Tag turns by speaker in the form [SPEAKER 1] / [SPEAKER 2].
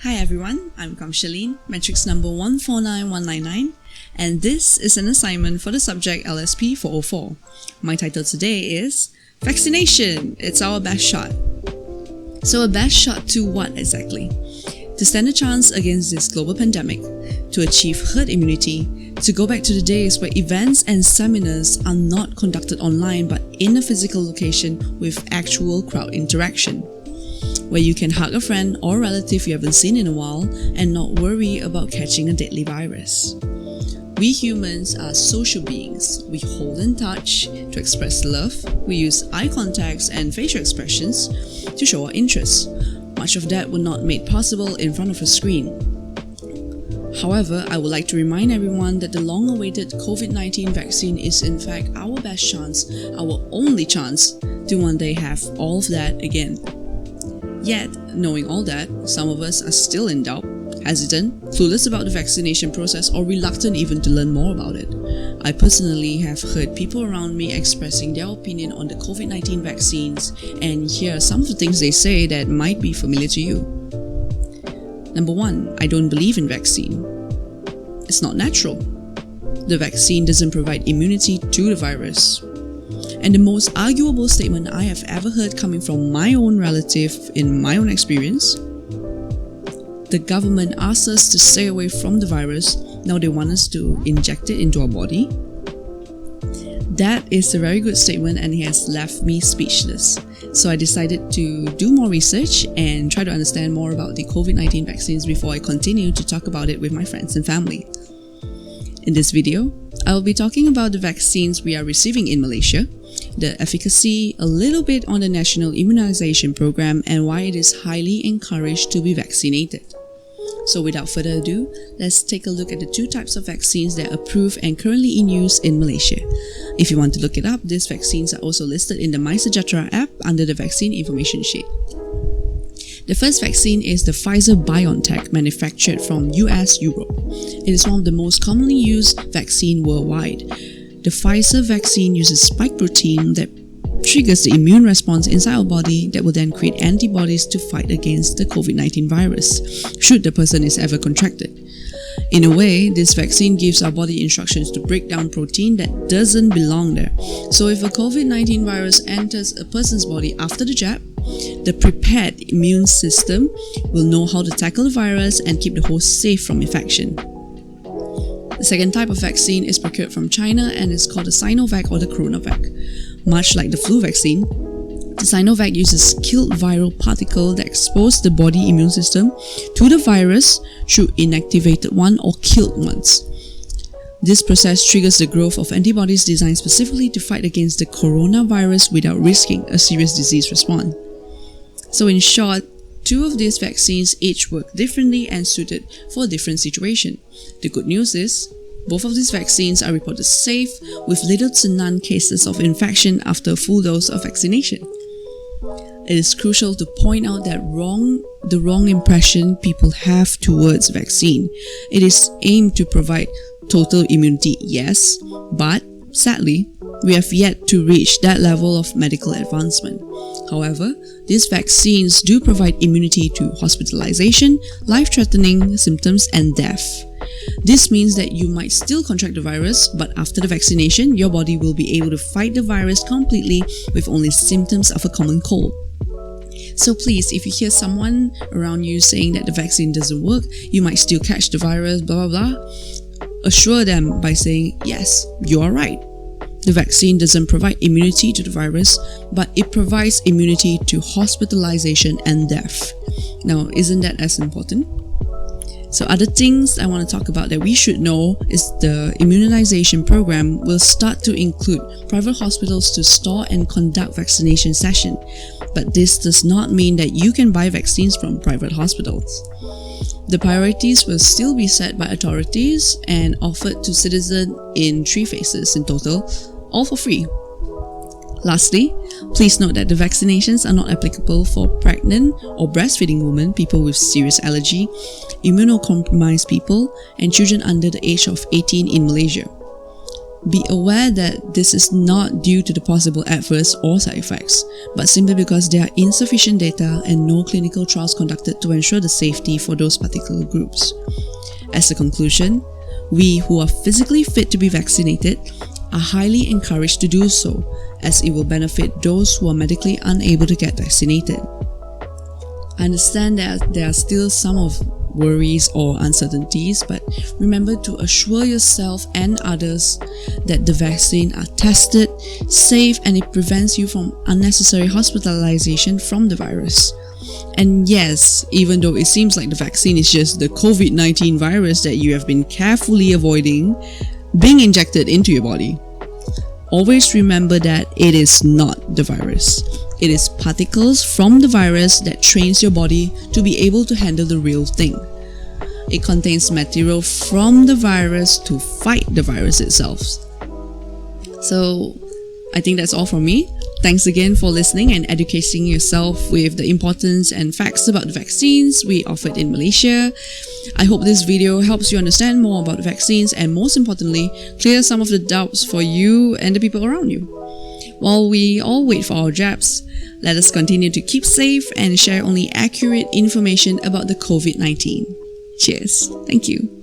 [SPEAKER 1] Hi everyone, I'm Kamshaleen, matrix number 149199, and this is an assignment for the subject LSP 404. My title today is Vaccination! It's our best shot. So a best shot to what exactly? To stand a chance against this global pandemic, to achieve herd immunity, to go back to the days where events and seminars are not conducted online but in a physical location with actual crowd interaction, where you can hug a friend or relative you haven't seen in a while and not worry about catching a deadly virus. We humans are social beings. We hold and touch to express love. We use eye contacts and facial expressions to show our interests. Much of that were not made possible in front of a screen. However, I would like to remind everyone that the long-awaited COVID-19 vaccine is in fact our best chance, our only chance to one day have all of that again. Yet, knowing all that, some of us are still in doubt, hesitant, clueless about the vaccination process, or reluctant even to learn more about it. I personally have heard people around me expressing their opinion on the COVID-19 vaccines, and here are some of the things they say that might be familiar to you. Number 1, I don't believe in vaccine. It's not natural. The vaccine doesn't provide immunity to the virus. And the most arguable statement I have ever heard coming from my own relative in my own experience: the government asks us to stay away from the virus, now they want us to inject it into our body. That is a very good statement and it has left me speechless. So I decided to do more research and try to understand more about the COVID-19 vaccines before I continue to talk about it with my friends and family. In this video, I will be talking about the vaccines we are receiving in Malaysia, the efficacy, a little bit on the national immunization program, and why it is highly encouraged to be vaccinated. So without further ado, let's take a look at the two types of vaccines that are approved and currently in use in Malaysia. If you want to look it up, these vaccines are also listed in the MySejahtera app under the vaccine information sheet. The first vaccine is the Pfizer Biotech, manufactured from US, Europe. It is one of the most commonly used vaccines worldwide. The Pfizer vaccine uses spike protein that triggers the immune response inside our body that will then create antibodies to fight against the COVID-19 virus, should the person is ever contracted. In a way, this vaccine gives our body instructions to break down protein that doesn't belong there. So if a COVID-19 virus enters a person's body after the jab, the prepared immune system will know how to tackle the virus and keep the host safe from infection. The second type of vaccine is procured from China and is called the Sinovac or the Coronavac. Much like the flu vaccine, the Sinovac uses killed viral particles that expose the body immune system to the virus through inactivated one or killed ones. This process triggers the growth of antibodies designed specifically to fight against the coronavirus without risking a serious disease response. So in short, two of these vaccines each work differently and suited for a different situation. The good news is, both of these vaccines are reported safe with little to none cases of infection after a full dose of vaccination. It is crucial to point out that the wrong impression people have towards vaccine. It is aimed to provide total immunity, yes, but sadly, we have yet to reach that level of medical advancement. However, these vaccines do provide immunity to hospitalization, life-threatening symptoms, and death. This means that you might still contract the virus, but after the vaccination, your body will be able to fight the virus completely with only symptoms of a common cold. So please, if you hear someone around you saying that the vaccine doesn't work, you might still catch the virus, blah blah blah, assure them by saying, yes, you are right. The vaccine doesn't provide immunity to the virus, but it provides immunity to hospitalization and death. Now, isn't that as important? So other things I want to talk about that we should know is the immunization program will start to include private hospitals to store and conduct vaccination sessions. But this does not mean that you can buy vaccines from private hospitals. The priorities will still be set by authorities and offered to citizens in 3 phases in total, all for free. Lastly, please note that the vaccinations are not applicable for pregnant or breastfeeding women, people with serious allergy, immunocompromised people, and children under the age of 18 in Malaysia. Be aware that this is not due to the possible adverse or side effects, but simply because there are insufficient data and no clinical trials conducted to ensure the safety for those particular groups. As a conclusion, we who are physically fit to be vaccinated are highly encouraged to do so, as it will benefit those who are medically unable to get vaccinated. I understand that there are still some of worries or uncertainties, but remember to assure yourself and others that the vaccine are tested, safe, and it prevents you from unnecessary hospitalization from the virus. And yes, even though it seems like the vaccine is just the COVID-19 virus that you have been carefully avoiding being injected into your body, always remember that it is not the virus. It is particles from the virus that trains your body to be able to handle the real thing. It contains material from the virus to fight the virus itself. So, I think that's all from me. Thanks again for listening and educating yourself with the importance and facts about the vaccines we offered in Malaysia. I hope this video helps you understand more about the vaccines and, most importantly, clear some of the doubts for you and the people around you. While we all wait for our jabs, let us continue to keep safe and share only accurate information about the COVID-19. Cheers. Thank you.